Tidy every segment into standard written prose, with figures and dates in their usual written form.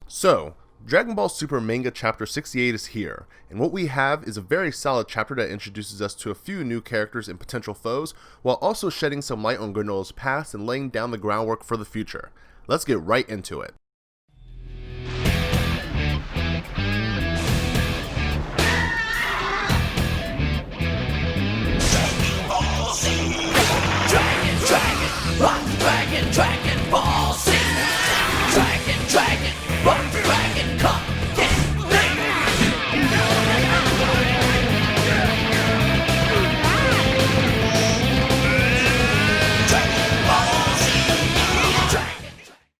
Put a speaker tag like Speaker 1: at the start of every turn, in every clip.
Speaker 1: So, Dragon Ball Super Manga Chapter 68 is here, and what we have is a very solid chapter that introduces us to a few new characters and potential foes, while also shedding some light on Granola's past and laying down the groundwork for the future. Let's get right into it.
Speaker 2: Dragon Ball Z. Dragon, come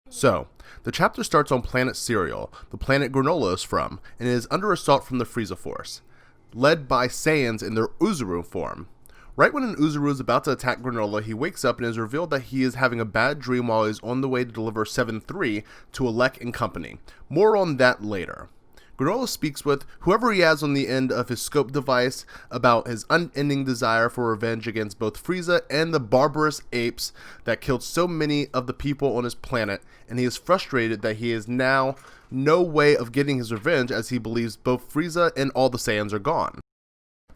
Speaker 1: So, the chapter starts on planet Cereal, the planet Granola is from, and is under assault from the Frieza Force, led by Saiyans in their Uzuru form. Right when an Uzuru is about to attack Granola, he wakes up and is revealed that he is having a bad dream while he's on the way to deliver 7-3 to Elec and company. More on that later. Granola speaks with whoever he has on the end of his scope device about his unending desire for revenge against both Frieza and the barbarous apes that killed so many of the people on his planet, and he is frustrated that he has now no way of getting his revenge as he believes both Frieza and all the Saiyans are gone.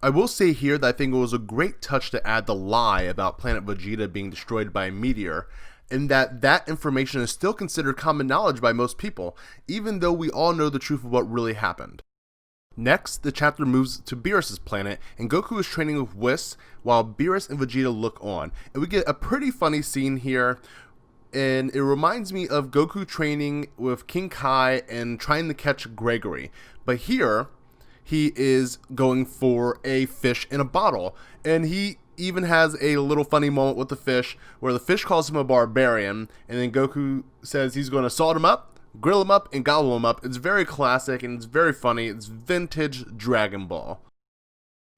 Speaker 1: I will say here that I think it was a great touch to add the lie about Planet Vegeta being destroyed by a meteor, and that information is still considered common knowledge by most people, even though we all know the truth of what really happened. Next, the chapter moves to Beerus' planet, and Goku is training with Whis, while Beerus and Vegeta look on. And we get a pretty funny scene here, and it reminds me of Goku training with King Kai and trying to catch Gregory. But here, he is going for a fish in a bottle, and he even has a little funny moment with the fish where the fish calls him a barbarian, and then Goku says he's going to salt him up, grill him up, and gobble him up. It's very classic and it's very funny. It's vintage Dragon Ball.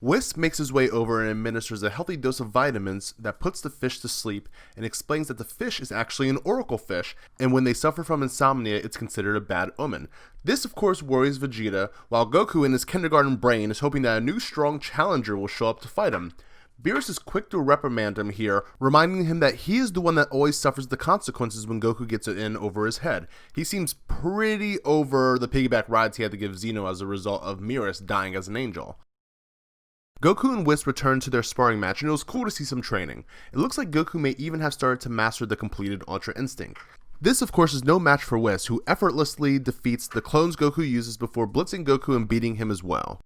Speaker 1: Whis makes his way over and administers a healthy dose of vitamins that puts the fish to sleep and explains that the fish is actually an oracle fish, and when they suffer from insomnia, it's considered a bad omen. This, of course, worries Vegeta, while Goku in his kindergarten brain is hoping that a new strong challenger will show up to fight him. Beerus is quick to reprimand him here, reminding him that he is the one that always suffers the consequences when Goku gets it in over his head. He seems pretty over the piggyback rides he had to give Zeno as a result of Beerus dying as an angel. Goku and Whis return to their sparring match, and it was cool to see some training. It looks like Goku may even have started to master the completed Ultra Instinct. This, of course, is no match for Whis, who effortlessly defeats the clones Goku uses before blitzing Goku and beating him as well.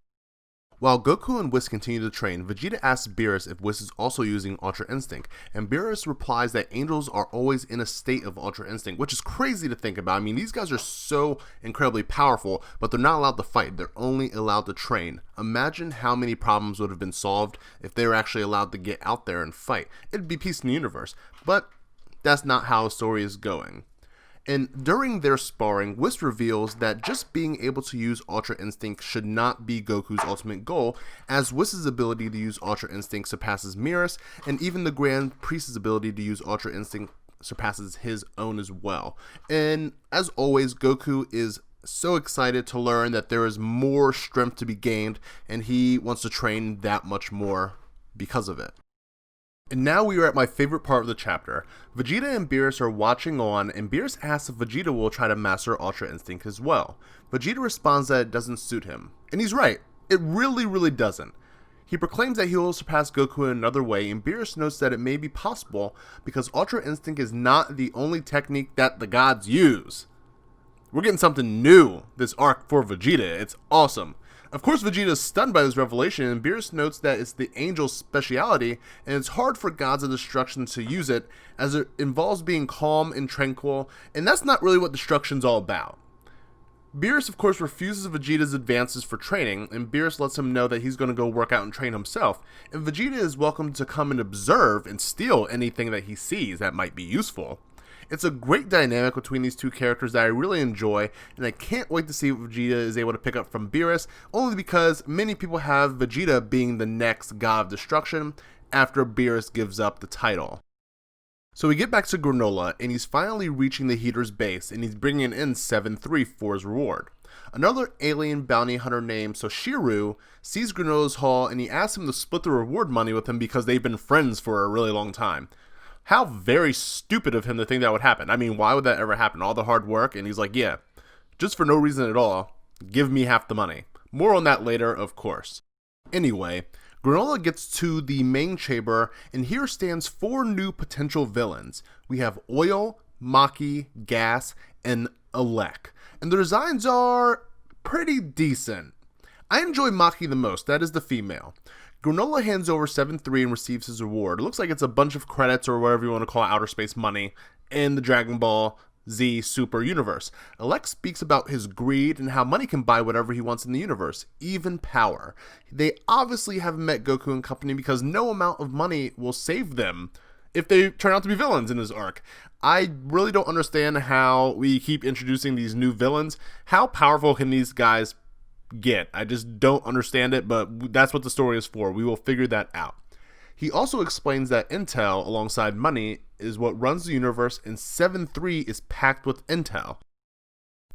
Speaker 1: While Goku and Whis continue to train, Vegeta asks Beerus if Whis is also using Ultra Instinct, and Beerus replies that angels are always in a state of Ultra Instinct, which is crazy to think about. I mean, these guys are so incredibly powerful, but they're not allowed to fight. They're only allowed to train. Imagine how many problems would have been solved if they were actually allowed to get out there and fight. It'd be peace in the universe, but that's not how the story is going. And during their sparring, Whis reveals that just being able to use Ultra Instinct should not be Goku's ultimate goal, as Whis' ability to use Ultra Instinct surpasses Beerus, and even the Grand Priest's ability to use Ultra Instinct surpasses his own as well. And as always, Goku is so excited to learn that there is more strength to be gained, and he wants to train that much more because of it. And now we are at my favorite part of the chapter. Vegeta and Beerus are watching on, and Beerus asks if Vegeta will try to master Ultra Instinct as well. Vegeta responds that it doesn't suit him. And he's right, it really doesn't. He proclaims that he will surpass Goku in another way, and Beerus notes that it may be possible because Ultra Instinct is not the only technique that the gods use. We're getting something new this arc for Vegeta. It's awesome. Of course, Vegeta is stunned by this revelation, and Beerus notes that it's the angel's speciality, and it's hard for gods of destruction to use it, as it involves being calm and tranquil, and that's not really what destruction's all about. Beerus, of course, refuses Vegeta's advances for training, and Beerus lets him know that he's going to go work out and train himself, and Vegeta is welcome to come and observe and steal anything that he sees that might be useful. It's a great dynamic between these two characters that I really enjoy, and I can't wait to see what Vegeta is able to pick up from Beerus, only because many people have Vegeta being the next god of destruction after Beerus gives up the title. So we get back to Granola, and he's finally reaching the Heater's base, and he's bringing in 7-3 for his reward. Another alien bounty hunter named Soshiru sees Granola's haul, and he asks him to split the reward money with him because they've been friends for a really long time. How very stupid of him to think that would happen. I mean, why would that ever happen? All the hard work, and he's like, yeah, just for no reason at all. Give me half the money. More on that later, of course. Anyway, Granola gets to the main chamber, and here stands 4 new potential villains. We have Oil, Maki, Gas, and Elec. And the designs are pretty decent. I enjoy Maki the most, that is the female. Granola hands over 7-3 and receives his reward. It looks like it's a bunch of credits or whatever you want to call it, outer space money, in the Dragon Ball Z Super Universe. Elec speaks about his greed and how money can buy whatever he wants in the universe, even power. They obviously haven't met Goku and company because no amount of money will save them if they turn out to be villains in this arc. I really don't understand how we keep introducing these new villains. How powerful can these guys get? I just don't understand it, but that's what the story is for. We will figure that out. He also explains that intel alongside money is what runs the universe, and 7-3 is packed with intel.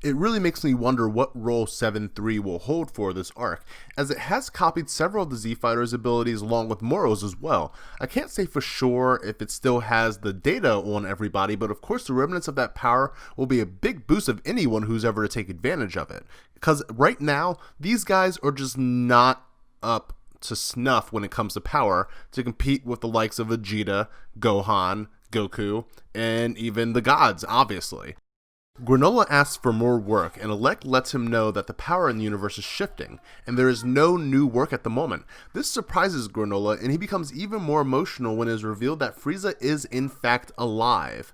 Speaker 1: It really makes me wonder what role 7-3 will hold for this arc, as it has copied several of the Z-Fighters' abilities along with Moro's as well. I can't say for sure if it still has the data on everybody, but of course the remnants of that power will be a big boost of anyone who's ever to take advantage of it. Because right now, these guys are just not up to snuff when it comes to power to compete with the likes of Vegeta, Gohan, Goku, and even the gods, obviously. Granola asks for more work, and Elec lets him know that the power in the universe is shifting, and there is no new work at the moment. This surprises Granola, and he becomes even more emotional when it is revealed that Frieza is in fact alive.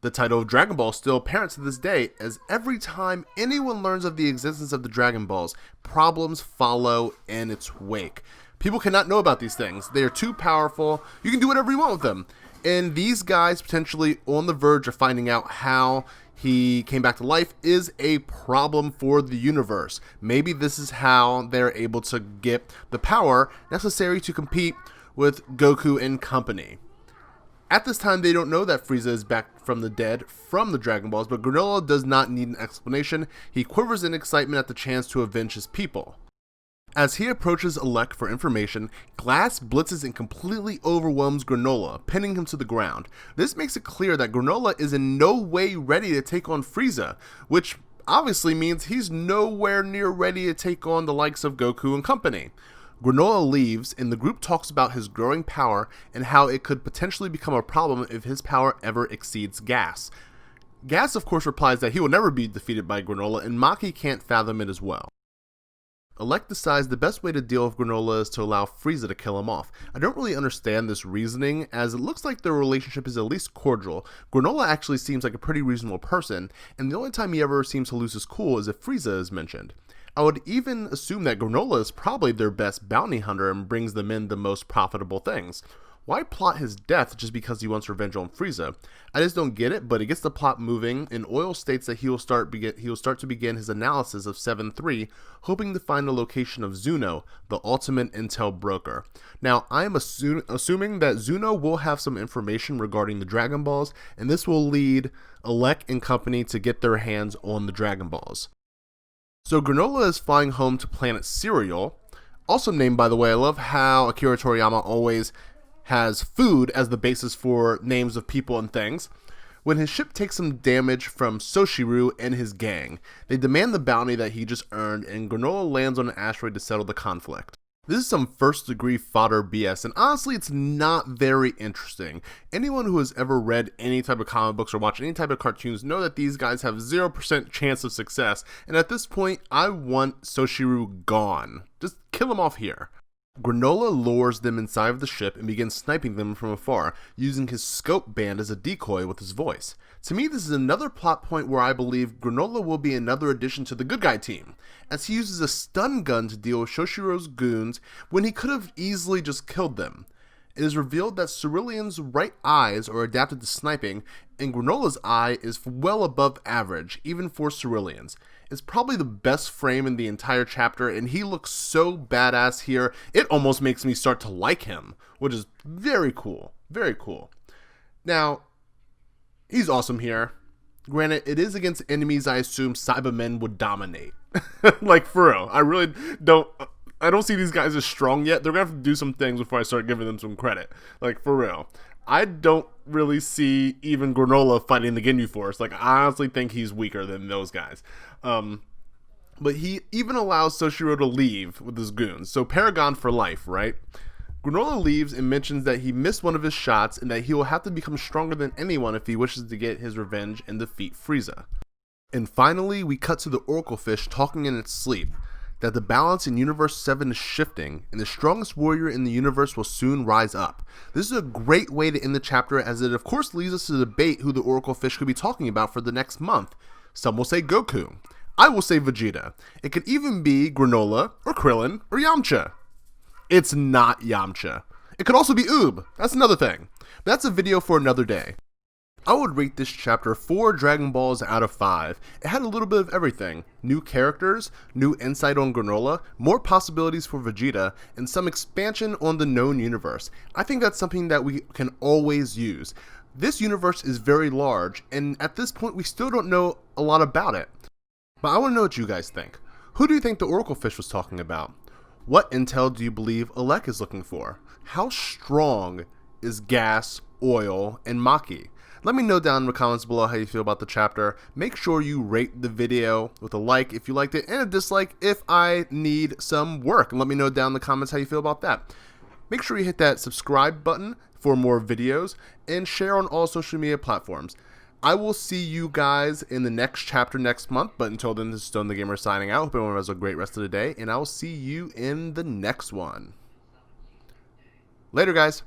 Speaker 1: The title of Dragon Ball is still apparent to this day, as every time anyone learns of the existence of the Dragon Balls, problems follow in its wake. People cannot know about these things. They are too powerful. You can do whatever you want with them. And these guys potentially on the verge of finding out how he came back to life is a problem for the universe. Maybe this is how they're able to get the power necessary to compete with Goku and company. At this time, they don't know that Frieza is back from the dead from the Dragon Balls, but Granola does not need an explanation. He quivers in excitement at the chance to avenge his people. As he approaches Elec for information, Glass blitzes and completely overwhelms Granola, pinning him to the ground. This makes it clear that Granola is in no way ready to take on Frieza, which obviously means he's nowhere near ready to take on the likes of Goku and company. Granola leaves, and the group talks about his growing power and how it could potentially become a problem if his power ever exceeds Gas. Gas, of course, replies that he will never be defeated by Granola, and Maki can't fathom it as well. Elec decides the best way to deal with Granola is to allow Frieza to kill him off. I don't really understand this reasoning, as it looks like their relationship is at least cordial. Granola actually seems like a pretty reasonable person, and the only time he ever seems to lose his cool is if Frieza is mentioned. I would even assume that Granola is probably their best bounty hunter and brings them in the most profitable things. Why plot his death just because he wants revenge on Frieza? I just don't get it, but it gets the plot moving, and Oil states that he will start to begin his analysis of 7-3, hoping to find the location of Zuno, the ultimate intel broker. Now, I am assuming that Zuno will have some information regarding the Dragon Balls, and this will lead Elec and company to get their hands on the Dragon Balls. So Granola is flying home to planet Cereal, awesome name by the way. I love how Akira Toriyama always has food as the basis for names of people and things. When his ship takes some damage from Soshiru and his gang, they demand the bounty that he just earned, and Granola lands on an asteroid to settle the conflict. This is some first degree fodder BS, and honestly it's not very interesting. Anyone who has ever read any type of comic books or watched any type of cartoons know that these guys have 0% chance of success, and at this point I want Soshiru gone. Just kill him off here. Granola lures them inside of the ship and begins sniping them from afar, using his scope band as a decoy with his voice. To me, this is another plot point where I believe Granola will be another addition to the good guy team, as he uses a stun gun to deal with Soshiru's goons when he could have easily just killed them. It is revealed that Cerulean's right eyes are adapted to sniping, and Granola's eye is well above average, even for Cerulean's. It's probably the best frame in the entire chapter, and he looks so badass here, it almost makes me start to like him, which is very cool, very cool. Now, he's awesome here. Granted, it is against enemies I assume Cybermen would dominate. Like, for real, I don't see these guys as strong yet. They're gonna have to do some things before I start giving them some credit. Like, for real. I don't really see even Granola fighting the Ginyu Force. Like, I honestly think he's weaker than those guys. But he even allows Soshiru to leave with his goons. So Paragon for life, right? Granola leaves and mentions that he missed one of his shots and that he will have to become stronger than anyone if he wishes to get his revenge and defeat Frieza. And finally, we cut to the Oracle Fish talking in its sleep, that the balance in Universe 7 is shifting, and the strongest warrior in the universe will soon rise up. This is a great way to end the chapter, as it of course leads us to debate who the Oracle Fish could be talking about for the next month. Some will say Goku. I will say Vegeta. It could even be Granola, or Krillin, or Yamcha. It's not Yamcha. It could also be Oob. That's another thing. But that's a video for another day. I would rate this chapter 4 Dragon Balls out of 5. It had a little bit of everything. New characters, new insight on Granola, more possibilities for Vegeta, and some expansion on the known universe. I think that's something that we can always use. This universe is very large, and at this point we still don't know a lot about it. But I want to know what you guys think. Who do you think the Oracle Fish was talking about? What intel do you believe Elec is looking for? How strong is gas, oil, and maki? Let me know down in the comments below how you feel about the chapter. Make sure you rate the video with a like if you liked it, and a dislike if I need some work. And let me know down in the comments how you feel about that. Make sure you hit that subscribe button for more videos, and share on all social media platforms. I will see you guys in the next chapter next month, but until then, this is StoneTheGamer signing out. Hope everyone has a great rest of the day, and I will see you in the next one. Later, guys.